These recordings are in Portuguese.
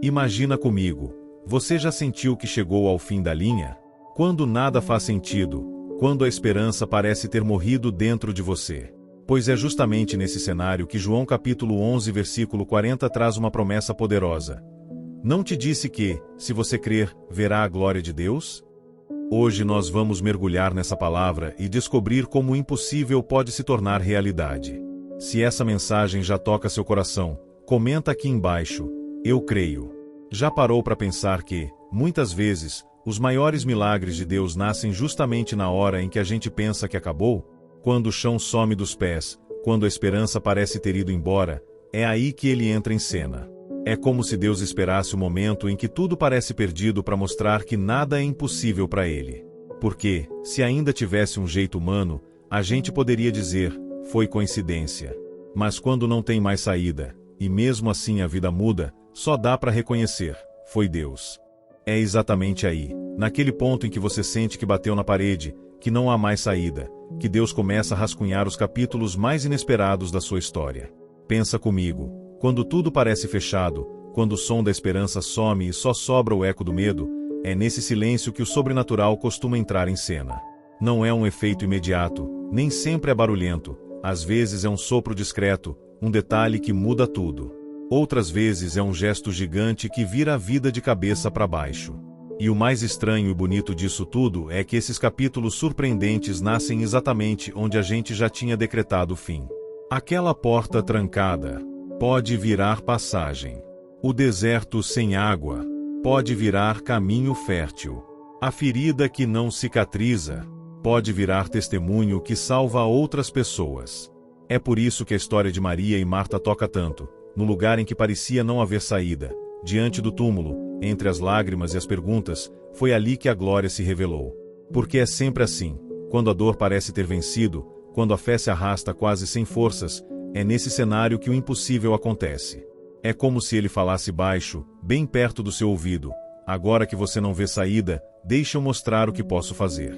Imagina comigo, você já sentiu que chegou ao fim da linha? Quando nada faz sentido, quando a esperança parece ter morrido dentro de você. Pois é justamente nesse cenário que João capítulo 11 versículo 40 traz uma promessa poderosa. Não te disse que, se você crer, verá a glória de Deus? Hoje nós vamos mergulhar nessa palavra e descobrir como o impossível pode se tornar realidade. Se essa mensagem já toca seu coração, comenta aqui embaixo, eu creio. Já parou para pensar que, muitas vezes, os maiores milagres de Deus nascem justamente na hora em que a gente pensa que acabou? Quando o chão some dos pés, quando a esperança parece ter ido embora, é aí que ele entra em cena. É como se Deus esperasse o momento em que tudo parece perdido para mostrar que nada é impossível para ele. Porque, se ainda tivesse um jeito humano, a gente poderia dizer, foi coincidência. Mas quando não tem mais saída, e mesmo assim a vida muda, só dá para reconhecer, foi Deus. É exatamente aí, naquele ponto em que você sente que bateu na parede, que não há mais saída, que Deus começa a rascunhar os capítulos mais inesperados da sua história. Pensa comigo. Quando tudo parece fechado, quando o som da esperança some e só sobra o eco do medo, é nesse silêncio que o sobrenatural costuma entrar em cena. Não é um efeito imediato, nem sempre é barulhento, às vezes é um sopro discreto, um detalhe que muda tudo. Outras vezes é um gesto gigante que vira a vida de cabeça para baixo. E o mais estranho e bonito disso tudo é que esses capítulos surpreendentes nascem exatamente onde a gente já tinha decretado o fim. Aquela porta trancada pode virar passagem. O deserto sem água pode virar caminho fértil. A ferida que não cicatriza pode virar testemunho que salva outras pessoas. É por isso que a história de Maria e Marta toca tanto. No lugar em que parecia não haver saída, diante do túmulo, entre as lágrimas e as perguntas, foi ali que a glória se revelou. Porque é sempre assim, quando a dor parece ter vencido, quando a fé se arrasta quase sem forças, é nesse cenário que o impossível acontece. É como se ele falasse baixo, bem perto do seu ouvido, agora que você não vê saída, deixa eu mostrar o que posso fazer.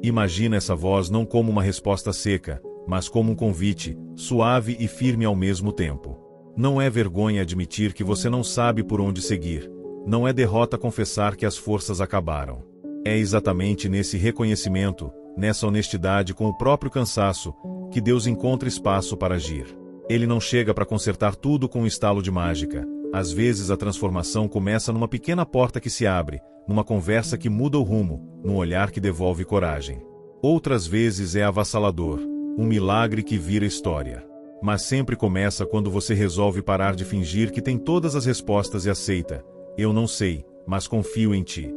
Imagina essa voz não como uma resposta seca, mas como um convite, suave e firme ao mesmo tempo. Não é vergonha admitir que você não sabe por onde seguir, não é derrota confessar que as forças acabaram. É exatamente nesse reconhecimento, nessa honestidade com o próprio cansaço, que Deus encontra espaço para agir. Ele não chega para consertar tudo com um estalo de mágica. Às vezes a transformação começa numa pequena porta que se abre, numa conversa que muda o rumo, num olhar que devolve coragem. Outras vezes é avassalador, um milagre que vira história. Mas sempre começa quando você resolve parar de fingir que tem todas as respostas e aceita. Eu não sei, mas confio em ti.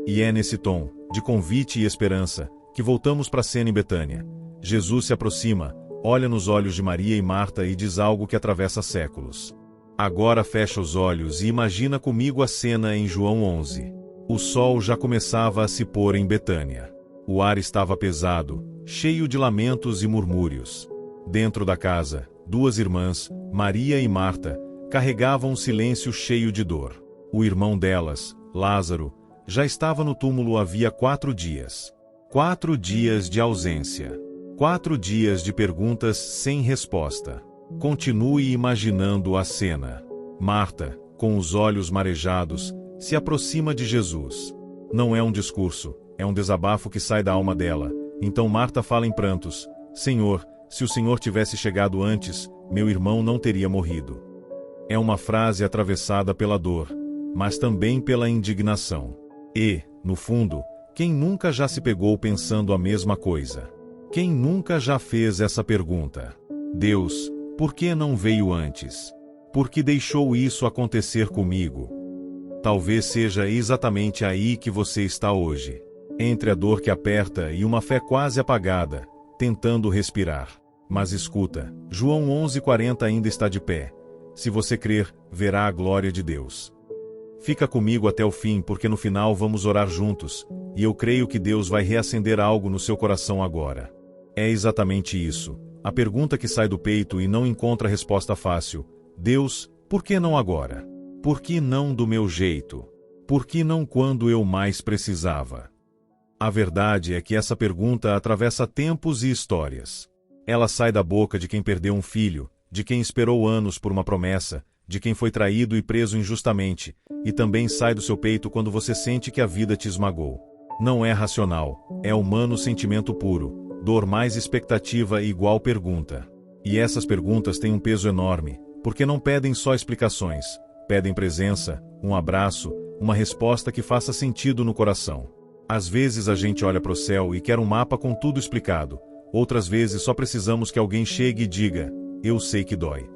E é nesse tom, de convite e esperança, que voltamos para a cena em Betânia. Jesus se aproxima, olha nos olhos de Maria e Marta e diz algo que atravessa séculos. Agora fecha os olhos e imagina comigo a cena em João 11. O sol já começava a se pôr em Betânia. O ar estava pesado, cheio de lamentos e murmúrios. Dentro da casa, duas irmãs, Maria e Marta, carregavam um silêncio cheio de dor. O irmão delas, Lázaro, já estava no túmulo havia 4 dias. 4 dias de ausência. 4 dias de perguntas sem resposta. Continue imaginando a cena. Marta, com os olhos marejados, se aproxima de Jesus. Não é um discurso, é um desabafo que sai da alma dela. Então Marta fala em prantos: Senhor, se o Senhor tivesse chegado antes, meu irmão não teria morrido. É uma frase atravessada pela dor, mas também pela indignação. E, no fundo, quem nunca já se pegou pensando a mesma coisa? Quem nunca já fez essa pergunta? Deus, por que não veio antes? Por que deixou isso acontecer comigo? Talvez seja exatamente aí que você está hoje. Entre a dor que aperta e uma fé quase apagada, tentando respirar. Mas escuta, João 11:40 ainda está de pé. Se você crer, verá a glória de Deus. Fica comigo até o fim, porque no final vamos orar juntos, e eu creio que Deus vai reacender algo no seu coração agora. É exatamente isso, a pergunta que sai do peito e não encontra resposta fácil. Deus, por que não agora? Por que não do meu jeito? Por que não quando eu mais precisava? A verdade é que essa pergunta atravessa tempos e histórias. Ela sai da boca de quem perdeu um filho, de quem esperou anos por uma promessa, de quem foi traído e preso injustamente, e também sai do seu peito quando você sente que a vida te esmagou. Não é racional, é humano sentimento puro, dor mais expectativa igual pergunta. E essas perguntas têm um peso enorme, porque não pedem só explicações, pedem presença, um abraço, uma resposta que faça sentido no coração. Às vezes a gente olha para o céu e quer um mapa com tudo explicado, outras vezes só precisamos que alguém chegue e diga, eu sei que dói.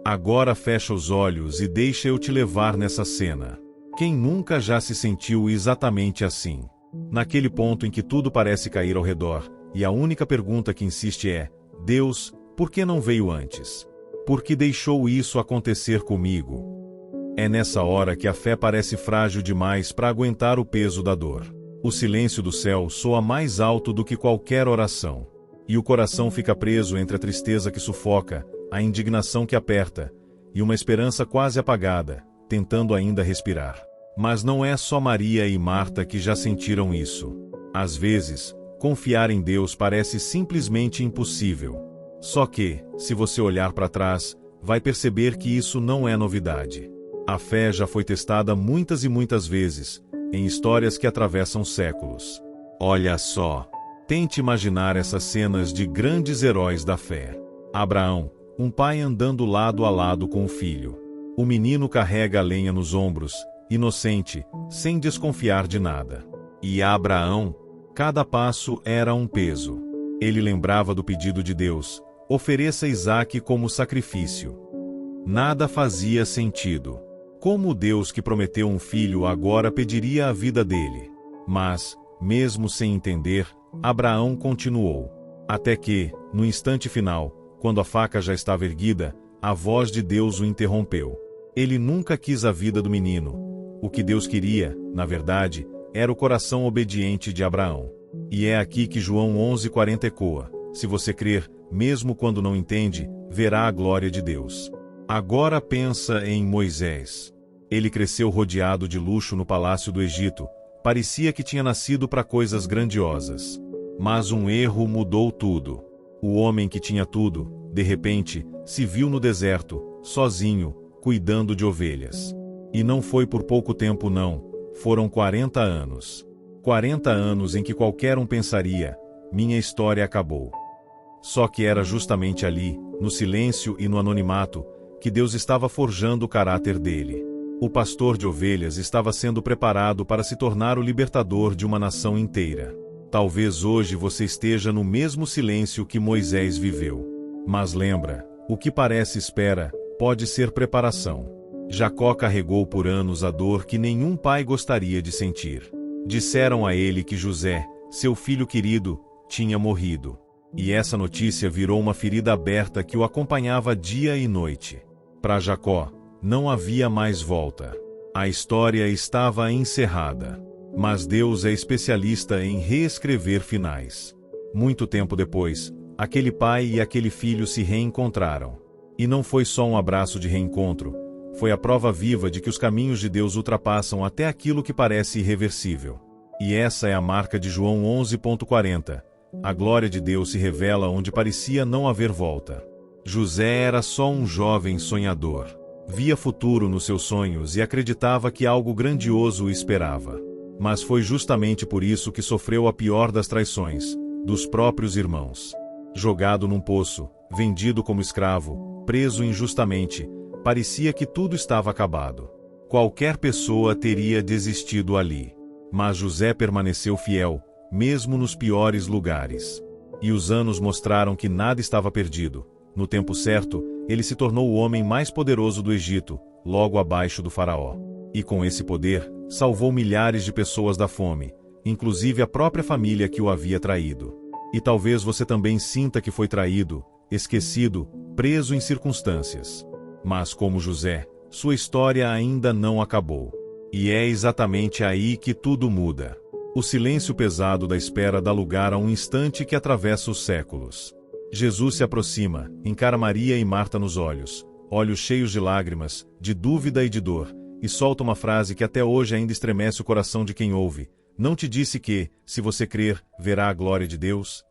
Agora fecha os olhos e deixa eu te levar nessa cena. Quem nunca já se sentiu exatamente assim? Naquele ponto em que tudo parece cair ao redor, e a única pergunta que insiste é, Deus, por que não veio antes? Por que deixou isso acontecer comigo? É nessa hora que a fé parece frágil demais para aguentar o peso da dor. O silêncio do céu soa mais alto do que qualquer oração. E o coração fica preso entre a tristeza que sufoca, a indignação que aperta, e uma esperança quase apagada, tentando ainda respirar. Mas não é só Maria e Marta que já sentiram isso. Às vezes, confiar em Deus parece simplesmente impossível. Só que, se você olhar para trás, vai perceber que isso não é novidade. A fé já foi testada muitas e muitas vezes, em histórias que atravessam séculos. Olha só. Tente imaginar essas cenas de grandes heróis da fé. Abraão, um pai andando lado a lado com o filho. O menino carrega a lenha nos ombros, inocente, sem desconfiar de nada. E Abraão, cada passo era um peso. Ele lembrava do pedido de Deus, ofereça Isaque como sacrifício. Nada fazia sentido. Como o Deus que prometeu um filho agora pediria a vida dele? Mas, mesmo sem entender, Abraão continuou. Até que, no instante final, quando a faca já estava erguida, a voz de Deus o interrompeu. Ele nunca quis a vida do menino. O que Deus queria, na verdade, era o coração obediente de Abraão. E é aqui que João 11:40 ecoa. Se você crer, mesmo quando não entende, verá a glória de Deus. Agora pensa em Moisés. Ele cresceu rodeado de luxo no palácio do Egito. Parecia que tinha nascido para coisas grandiosas. Mas um erro mudou tudo. O homem que tinha tudo, de repente, se viu no deserto, sozinho, cuidando de ovelhas. E não foi por pouco tempo não, foram 40 anos. 40 anos em que qualquer um pensaria, minha história acabou. Só que era justamente ali, no silêncio e no anonimato, que Deus estava forjando o caráter dele. O pastor de ovelhas estava sendo preparado para se tornar o libertador de uma nação inteira. Talvez hoje você esteja no mesmo silêncio que Moisés viveu. Mas lembra, o que parece espera, pode ser preparação. Jacó carregou por anos a dor que nenhum pai gostaria de sentir. Disseram a ele que José, seu filho querido, tinha morrido. E essa notícia virou uma ferida aberta que o acompanhava dia e noite. Para Jacó, não havia mais volta. A história estava encerrada. Mas Deus é especialista em reescrever finais. Muito tempo depois, aquele pai e aquele filho se reencontraram. E não foi só um abraço de reencontro, foi a prova viva de que os caminhos de Deus ultrapassam até aquilo que parece irreversível. E essa é a marca de João 11:40. A glória de Deus se revela onde parecia não haver volta. José era só um jovem sonhador. Via futuro nos seus sonhos e acreditava que algo grandioso o esperava. Mas foi justamente por isso que sofreu a pior das traições, dos próprios irmãos. Jogado num poço, vendido como escravo, preso injustamente, parecia que tudo estava acabado. Qualquer pessoa teria desistido ali. Mas José permaneceu fiel, mesmo nos piores lugares. E os anos mostraram que nada estava perdido. No tempo certo, ele se tornou o homem mais poderoso do Egito, logo abaixo do faraó. E com esse poder, salvou milhares de pessoas da fome, inclusive a própria família que o havia traído. E talvez você também sinta que foi traído, esquecido, preso em circunstâncias. Mas como José, sua história ainda não acabou. E é exatamente aí que tudo muda. O silêncio pesado da espera dá lugar a um instante que atravessa os séculos. Jesus se aproxima, encara Maria e Marta nos olhos cheios de lágrimas, de dúvida e de dor, e solta uma frase que até hoje ainda estremece o coração de quem ouve. Não te disse que, se você crer, verá a glória de Deus?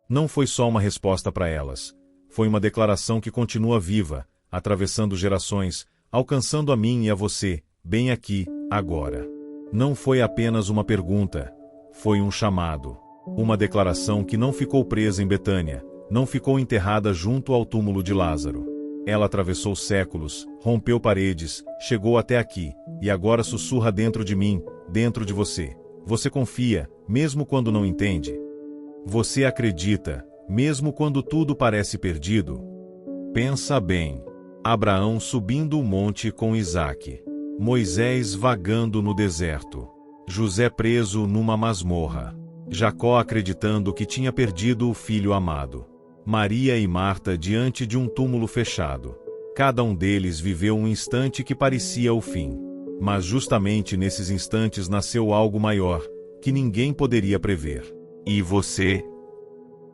Não foi só uma resposta para elas. Foi uma declaração que continua viva, atravessando gerações, alcançando a mim e a você, bem aqui, agora. Não foi apenas uma pergunta, foi um chamado. Uma declaração que não ficou presa em Betânia, não ficou enterrada junto ao túmulo de Lázaro. Ela atravessou séculos, rompeu paredes, chegou até aqui, e agora sussurra dentro de mim, dentro de você. Você confia, mesmo quando não entende? Você acredita, mesmo quando tudo parece perdido? Pensa bem. Abraão subindo o monte com Isaque. Moisés vagando no deserto. José preso numa masmorra. Jacó acreditando que tinha perdido o filho amado. Maria e Marta diante de um túmulo fechado. Cada um deles viveu um instante que parecia o fim. Mas justamente nesses instantes nasceu algo maior, que ninguém poderia prever. E você?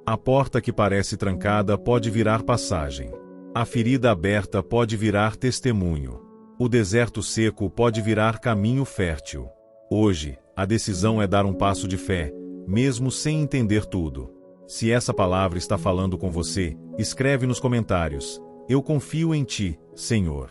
A porta que parece trancada pode virar passagem. A ferida aberta pode virar testemunho. O deserto seco pode virar caminho fértil. Hoje, a decisão é dar um passo de fé, mesmo sem entender tudo. Se essa palavra está falando com você, escreve nos comentários: eu confio em ti, Senhor.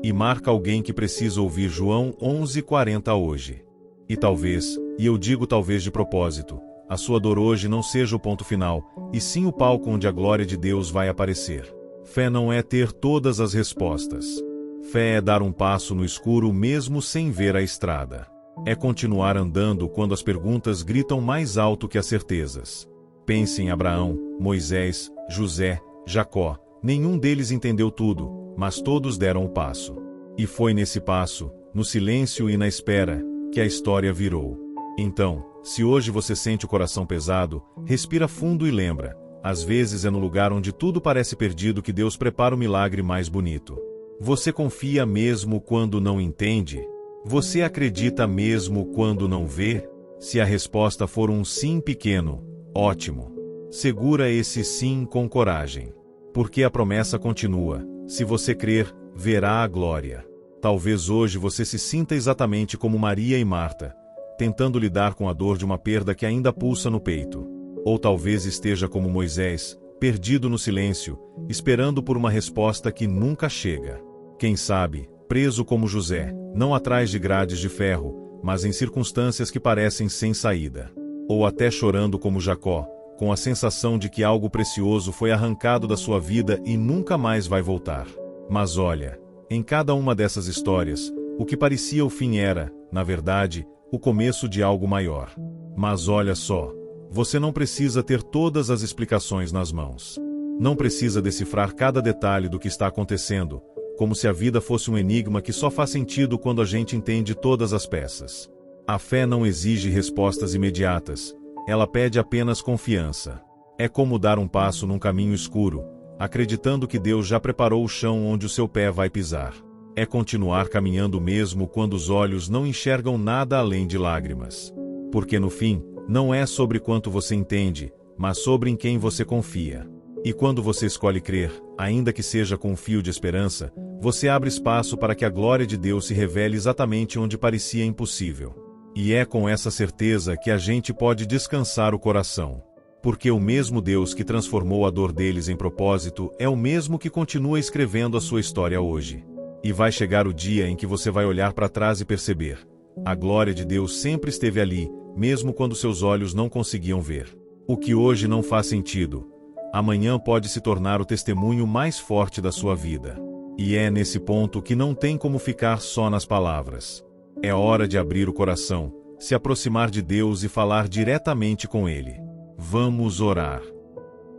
E marca alguém que precisa ouvir João 11:40 hoje. E talvez, e eu digo talvez de propósito, a sua dor hoje não seja o ponto final, e sim o palco onde a glória de Deus vai aparecer. Fé não é ter todas as respostas. Fé é dar um passo no escuro mesmo sem ver a estrada. É continuar andando quando as perguntas gritam mais alto que as certezas. Pense em Abraão, Moisés, José, Jacó. Nenhum deles entendeu tudo, mas todos deram o passo. E foi nesse passo, no silêncio e na espera, que a história virou. Então, se hoje você sente o coração pesado, respira fundo e lembra: às vezes é no lugar onde tudo parece perdido que Deus prepara o milagre mais bonito. Você confia mesmo quando não entende? Você acredita mesmo quando não vê? Se a resposta for um sim pequeno, ótimo. Segura esse sim com coragem. Porque a promessa continua: se você crer, verá a glória. Talvez hoje você se sinta exatamente como Maria e Marta, tentando lidar com a dor de uma perda que ainda pulsa no peito. Ou talvez esteja como Moisés, perdido no silêncio, esperando por uma resposta que nunca chega. Quem sabe, preso como José, não atrás de grades de ferro, mas em circunstâncias que parecem sem saída. Ou até chorando como Jacó, com a sensação de que algo precioso foi arrancado da sua vida e nunca mais vai voltar. Mas olha, em cada uma dessas histórias, o que parecia o fim era, na verdade, o começo de algo maior. Mas olha só, você não precisa ter todas as explicações nas mãos. Não precisa decifrar cada detalhe do que está acontecendo, como se a vida fosse um enigma que só faz sentido quando a gente entende todas as peças. A fé não exige respostas imediatas, ela pede apenas confiança. É como dar um passo num caminho escuro, acreditando que Deus já preparou o chão onde o seu pé vai pisar. É continuar caminhando mesmo quando os olhos não enxergam nada além de lágrimas. Porque no fim, não é sobre quanto você entende, mas sobre em quem você confia. E quando você escolhe crer, ainda que seja com um fio de esperança, você abre espaço para que a glória de Deus se revele exatamente onde parecia impossível. E é com essa certeza que a gente pode descansar o coração. Porque o mesmo Deus que transformou a dor deles em propósito é o mesmo que continua escrevendo a sua história hoje. E vai chegar o dia em que você vai olhar para trás e perceber: a glória de Deus sempre esteve ali, mesmo quando seus olhos não conseguiam ver. O que hoje não faz sentido, amanhã pode se tornar o testemunho mais forte da sua vida. E é nesse ponto que não tem como ficar só nas palavras. É hora de abrir o coração, se aproximar de Deus e falar diretamente com Ele. Vamos orar.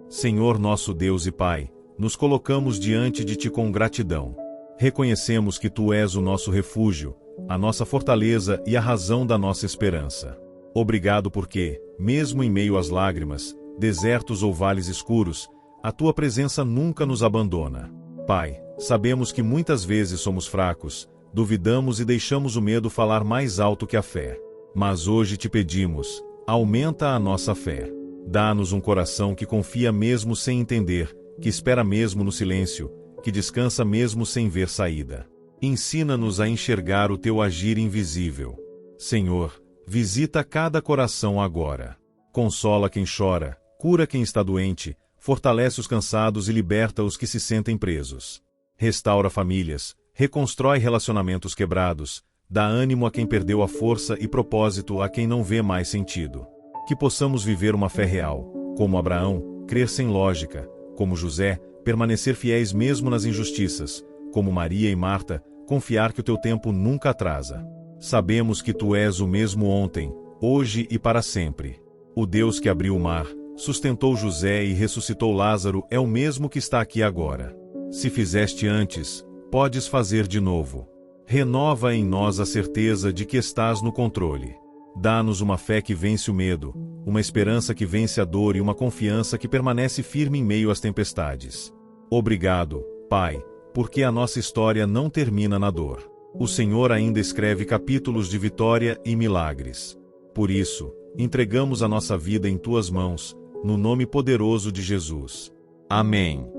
Senhor nosso Deus e Pai, nos colocamos diante de Ti com gratidão. Reconhecemos que Tu és o nosso refúgio, a nossa fortaleza e a razão da nossa esperança. Obrigado porque, mesmo em meio às lágrimas, desertos ou vales escuros, a Tua presença nunca nos abandona. Pai, sabemos que muitas vezes somos fracos, duvidamos e deixamos o medo falar mais alto que a fé. Mas hoje Te pedimos, aumenta a nossa fé. Dá-nos um coração que confia mesmo sem entender, que espera mesmo no silêncio, que descansa mesmo sem ver saída. Ensina-nos a enxergar o Teu agir invisível. Senhor, visita cada coração agora. Consola quem chora, cura quem está doente, fortalece os cansados e liberta os que se sentem presos. Restaura famílias, reconstrói relacionamentos quebrados, dá ânimo a quem perdeu a força e propósito a quem não vê mais sentido. Que possamos viver uma fé real, como Abraão, crer sem lógica, como José, permanecer fiéis mesmo nas injustiças, como Maria e Marta, confiar que o teu tempo nunca atrasa. Sabemos que tu és o mesmo ontem, hoje e para sempre. O Deus que abriu o mar, sustentou José e ressuscitou Lázaro é o mesmo que está aqui agora. Se fizeste antes, podes fazer de novo. Renova em nós a certeza de que estás no controle. Dá-nos uma fé que vence o medo, uma esperança que vence a dor e uma confiança que permanece firme em meio às tempestades. Obrigado, Pai, porque a nossa história não termina na dor. O Senhor ainda escreve capítulos de vitória e milagres. Por isso, entregamos a nossa vida em tuas mãos, no nome poderoso de Jesus. Amém.